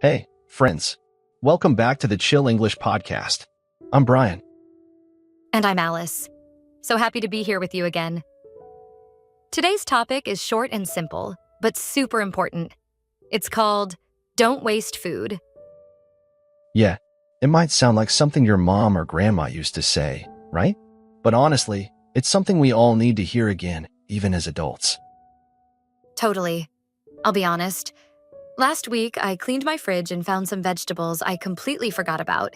Hey, friends. Welcome back to the Chill English Podcast. I'm Brian. And I'm Alice. So happy to be here with you again. Today's topic is short and simple, but super important. It's called Don't Waste Food. Yeah, it might sound like something your mom or grandma used to say, right? But honestly, it's something we all need to hear again, even as adults. Totally. I'll be honest. Last week, I cleaned my fridge and found some vegetables I completely forgot about.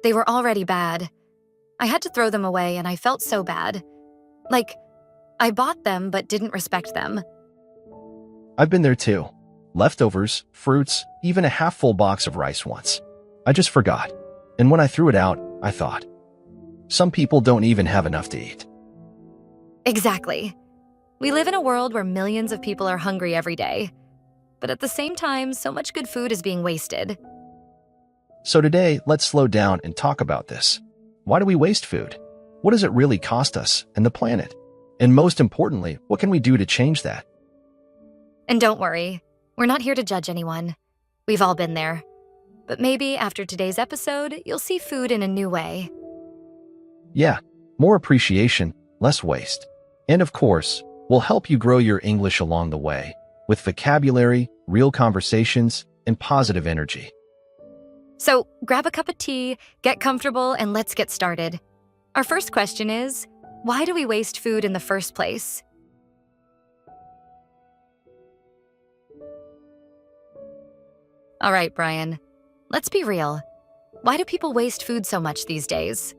They were already bad. I had to throw them away and I felt so bad. Like, I bought them but didn't respect them. I've been there too. Leftovers, fruits, even a half-full box of rice once. I just forgot. And when I threw it out, I thought, some people don't even have enough to eat. Exactly. We live in a world where millions of people are hungry every day. But at the same time, so much good food is being wasted. So today, let's slow down and talk about this. Why do we waste food? What does it really cost us and the planet? And most importantly, what can we do to change that? And don't worry, we're not here to judge anyone. We've all been there. But maybe after today's episode, you'll see food in a new way. Yeah, more appreciation, less waste. And of course, we'll help you grow your English along the way, with vocabulary, real conversations, and positive energy. So grab a cup of tea, get comfortable, and let's get started. Our first question is, why do we waste food in the first place? All right, Brian, let's be real. Why do people waste food so much these days?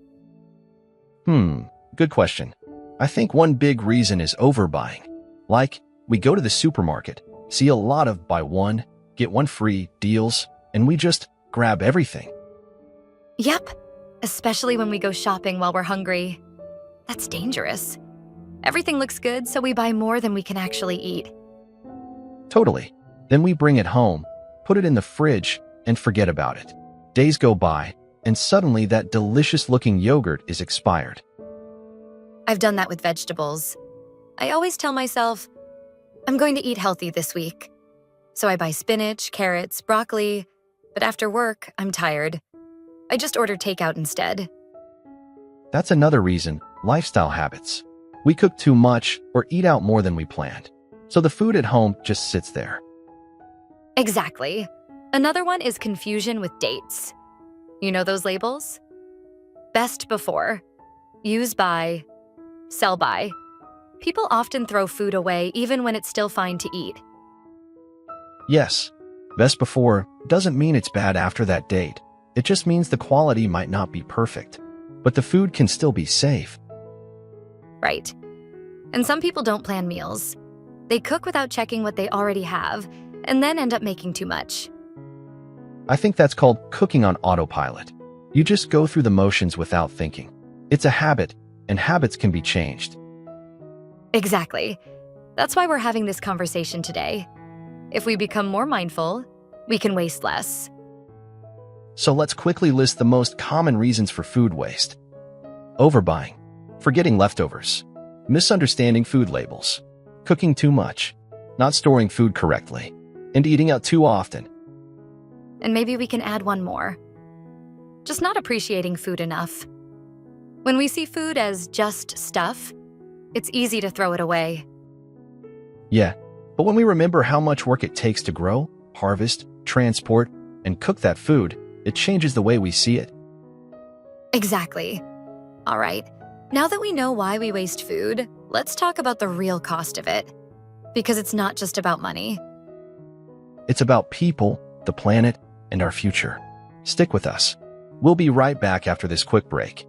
Good question. I think one big reason is overbuying. Like, we go to the supermarket, see a lot of buy one, get one free deals, and we just grab everything. Yep, especially when we go shopping while we're hungry. That's dangerous. Everything looks good, so we buy more than we can actually eat. Totally. Then we bring it home, put it in the fridge, and forget about it. Days go by, and suddenly that delicious-looking yogurt is expired. I've done that with vegetables. I always tell myself, I'm going to eat healthy this week. So I buy spinach, carrots, broccoli, but after work, I'm tired. I just order takeout instead. That's another reason, lifestyle habits. We cook too much or eat out more than we planned. So the food at home just sits there. Exactly. Another one is confusion with dates. You know those labels? Best before, use by, sell by. People often throw food away even when it's still fine to eat. Yes, best before doesn't mean it's bad after that date. It just means the quality might not be perfect, but the food can still be safe. Right. And some people don't plan meals. They cook without checking what they already have, and then end up making too much. I think that's called cooking on autopilot. You just go through the motions without thinking. It's a habit, and habits can be changed. Exactly. That's why we're having this conversation today. If we become more mindful, we can waste less. So let's quickly list the most common reasons for food waste. Overbuying, forgetting leftovers, misunderstanding food labels, cooking too much, not storing food correctly, and eating out too often. And maybe we can add one more. Just not appreciating food enough. When we see food as just stuff, it's easy to throw it away. Yeah, but when we remember how much work it takes to grow, harvest, transport, and cook that food, it changes the way we see it. Exactly. All right, now that we know why we waste food, let's talk about the real cost of it. Because it's not just about money. It's about people, the planet, and our future. Stick with us. We'll be right back after this quick break.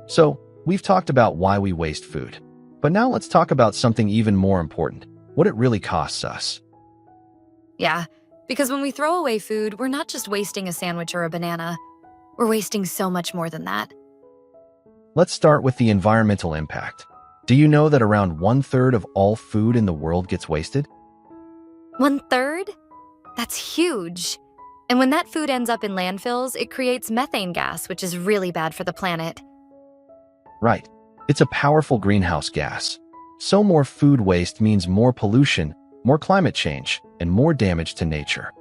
So, we've talked about why we waste food. But now let's talk about something even more important, what it really costs us. Yeah, because when we throw away food, we're not just wasting a sandwich or a banana. We're wasting so much more than that. Let's start with the environmental impact. Do you know that around 1/3 of all food in the world gets wasted? 1/3? That's huge. And when that food ends up in landfills, it creates methane gas, which is really bad for the planet. Right. It's a powerful greenhouse gas. So more food waste means more pollution, more climate change, and more damage to nature.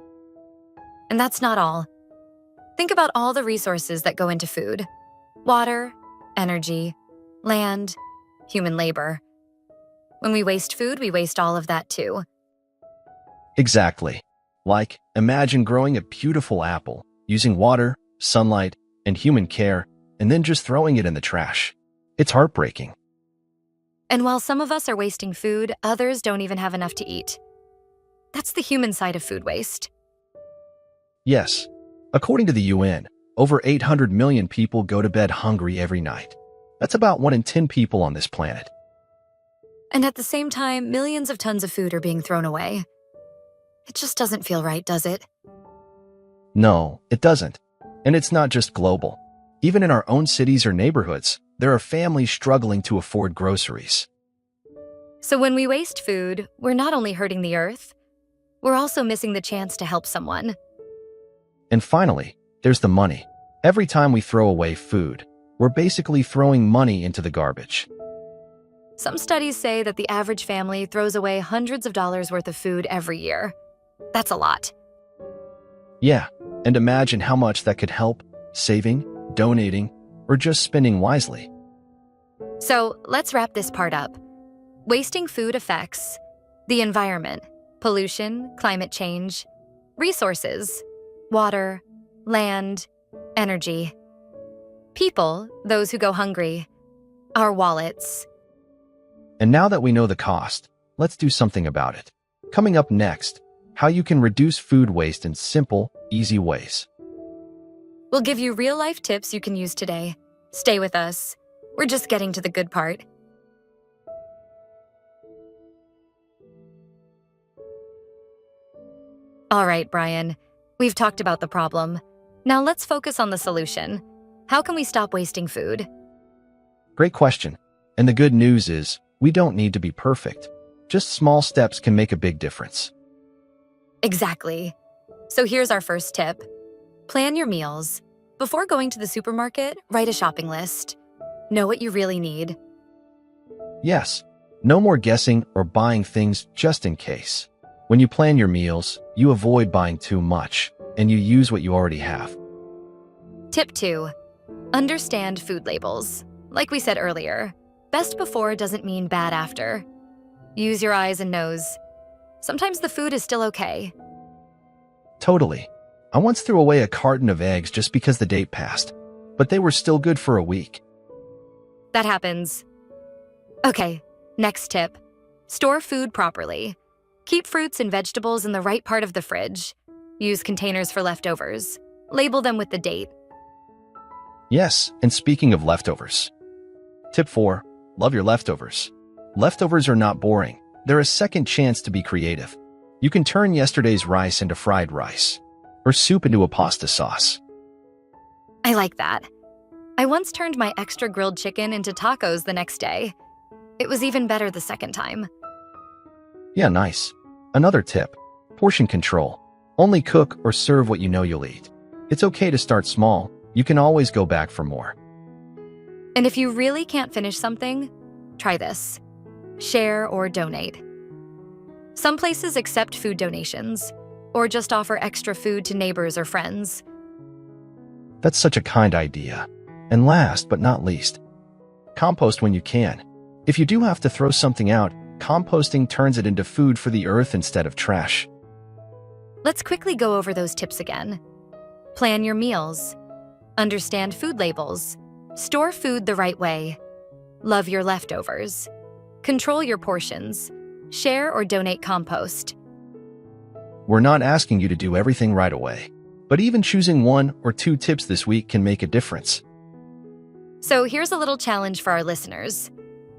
And that's not all. Think about all the resources that go into food: water, energy, land, human labor. When we waste food, we waste all of that too. Exactly. Like, imagine growing a beautiful apple, using water, sunlight, and human care, and then just throwing it in the trash. It's heartbreaking. And while some of us are wasting food, others don't even have enough to eat. That's the human side of food waste. Yes. According to the UN, over 800 million people go to bed hungry every night. That's about 1 in 10 people on this planet. And at the same time, millions of tons of food are being thrown away. It just doesn't feel right, does it? No, it doesn't. And it's not just global. Even in our own cities or neighborhoods, there are families struggling to afford groceries. So when we waste food, we're not only hurting the earth, we're also missing the chance to help someone. And finally, there's the money. Every time we throw away food, we're basically throwing money into the garbage. Some studies say that the average family throws away hundreds of dollars worth of food every year. That's a lot. Yeah, and imagine how much that could help: saving, donating, or just spending wisely. So let's wrap this part up. Wasting food affects the environment: pollution, climate change, resources, water, land, energy. People, those who go hungry, our wallets. And now that we know the cost, let's do something about it. Coming up next, how you can reduce food waste in simple, easy ways. We'll give you real-life tips you can use today. Stay with us. We're just getting to the good part. All right, Brian. We've talked about the problem. Now let's focus on the solution. How can we stop wasting food? Great question. And the good news is, we don't need to be perfect. Just small steps can make a big difference. Exactly. So here's our first tip. Plan your meals. Before going to the supermarket, write a shopping list. Know what you really need. Yes, no more guessing or buying things just in case. When you plan your meals, you avoid buying too much, and you use what you already have. Tip 2. Understand food labels. Like we said earlier, best before doesn't mean bad after. Use your eyes and nose. Sometimes the food is still okay. Totally. I once threw away a carton of eggs just because the date passed, but they were still good for a week. That happens. Okay, next tip. Store food properly. Keep fruits and vegetables in the right part of the fridge. Use containers for leftovers. Label them with the date. Yes, and speaking of leftovers. Tip 4. Love your leftovers. Leftovers are not boring. They're a second chance to be creative. You can turn yesterday's rice into fried rice, or soup into a pasta sauce. I like that. I once turned my extra grilled chicken into tacos the next day. It was even better the second time. Yeah, nice. Another tip. Portion control. Only cook or serve what you know you'll eat. It's okay to start small. You can always go back for more. And if you really can't finish something, try this. Share or donate. Some places accept food donations, or just offer extra food to neighbors or friends. That's such a kind idea. And last but not least, compost when you can. If you do have to throw something out, composting turns it into food for the earth instead of trash. Let's quickly go over those tips again. Plan your meals. Understand food labels. Store food the right way. Love your leftovers. Control your portions. Share or donate compost. We're not asking you to do everything right away, but even choosing 1 or 2 tips this week can make a difference. So here's a little challenge for our listeners.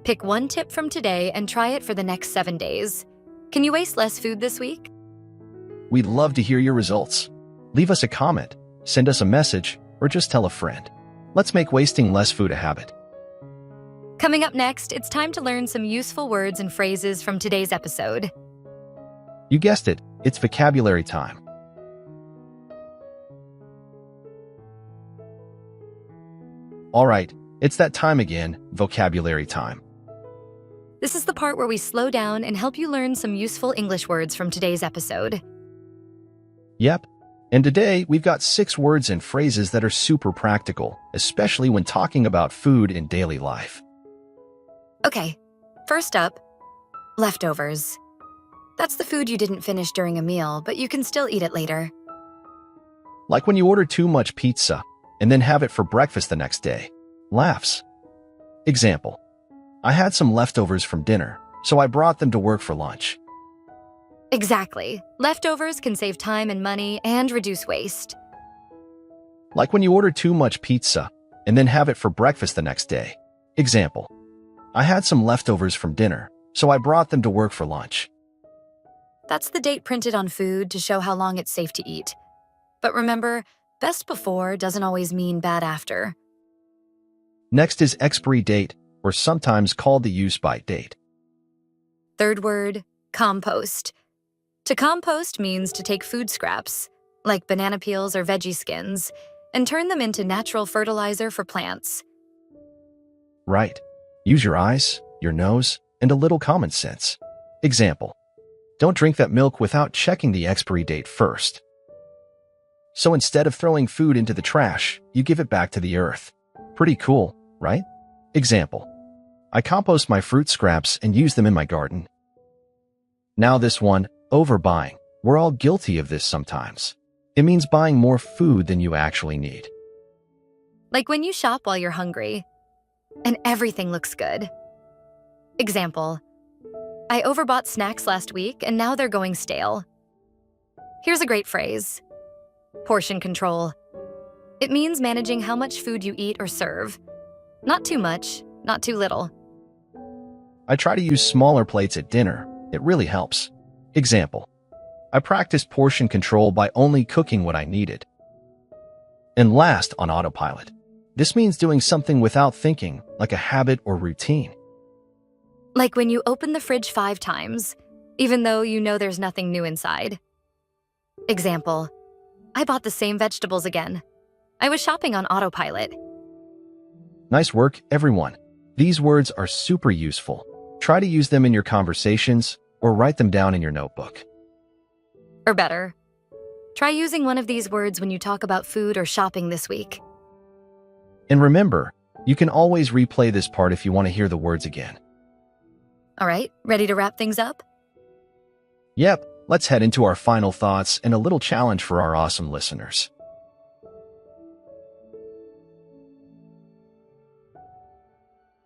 Pick 1 tip from today and try it for the next 7 days. Can you waste less food this week? We'd love to hear your results. Leave us a comment, send us a message, or just tell a friend. Let's make wasting less food a habit. Coming up next, it's time to learn some useful words and phrases from today's episode. You guessed it, it's vocabulary time. All right, it's that time again, vocabulary time. This is the part where we slow down and help you learn some useful English words from today's episode. Yep. And today, we've got 6 words and phrases that are super practical, especially when talking about food in daily life. Okay, first up, leftovers. That's the food you didn't finish during a meal, but you can still eat it later. Like when you order too much pizza and then have it for breakfast the next day. Laughs. Example. I had some leftovers from dinner, so I brought them to work for lunch. Exactly. Leftovers can save time and money and reduce waste. Like when you order too much pizza and then have it for breakfast the next day. Example. I had some leftovers from dinner, so I brought them to work for lunch. That's the date printed on food to show how long it's safe to eat. But remember, best before doesn't always mean bad after. Next is expiry date, or sometimes called the use-by date. Third word, compost. To compost means to take food scraps, like banana peels or veggie skins, and turn them into natural fertilizer for plants. Right. Use your eyes, your nose, and a little common sense. Example. Don't drink that milk without checking the expiry date first. So instead of throwing food into the trash, you give it back to the earth. Pretty cool, right? Example. I compost my fruit scraps and use them in my garden. Now this one, overbuying. We're all guilty of this sometimes. It means buying more food than you actually need. Like when you shop while you're hungry, and everything looks good. Example. I overbought snacks last week and now they're going stale. Here's a great phrase. Portion control. It means managing how much food you eat or serve. Not too much, not too little. I try to use smaller plates at dinner. It really helps. Example. I practiced portion control by only cooking what I needed. And last, on autopilot. This means doing something without thinking, like a habit or routine. Like when you open the fridge 5 times, even though you know there's nothing new inside. Example. I bought the same vegetables again. I was shopping on autopilot. Nice work, everyone. These words are super useful. Try to use them in your conversations or write them down in your notebook. Or better, try using one of these words when you talk about food or shopping this week. And remember, you can always replay this part if you want to hear the words again. All right, ready to wrap things up? Yep, let's head into our final thoughts and a little challenge for our awesome listeners.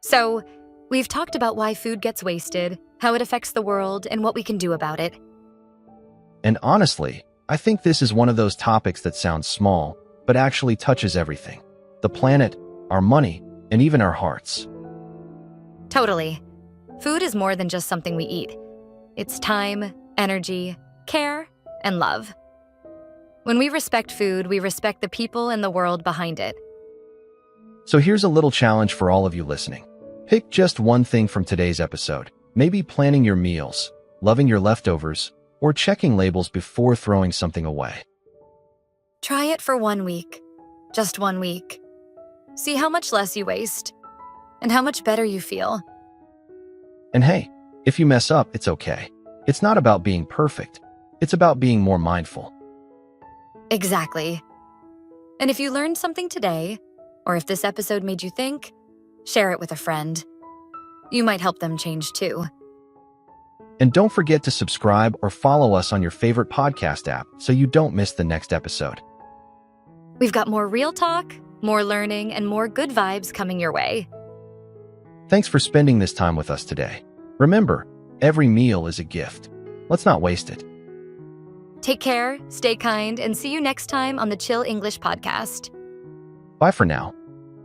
So, we've talked about why food gets wasted, how it affects the world, and what we can do about it. And honestly, I think this is one of those topics that sounds small, but actually touches everything. The planet, our money, and even our hearts. Totally. Food is more than just something we eat. It's time, energy, care, and love. When we respect food, we respect the people and the world behind it. So here's a little challenge for all of you listening. Pick just one thing from today's episode. Maybe planning your meals, loving your leftovers, or checking labels before throwing something away. Try it for 1 week. Just 1 week. See how much less you waste, and how much better you feel. And hey, if you mess up, it's okay. It's not about being perfect. It's about being more mindful. Exactly. And if you learned something today, or if this episode made you think, share it with a friend. You might help them change too. And don't forget to subscribe or follow us on your favorite podcast app so you don't miss the next episode. We've got more real talk, more learning, and more good vibes coming your way. Thanks for spending this time with us today. Remember, every meal is a gift. Let's not waste it. Take care, stay kind, and see you next time on the Chill English Podcast. Bye for now.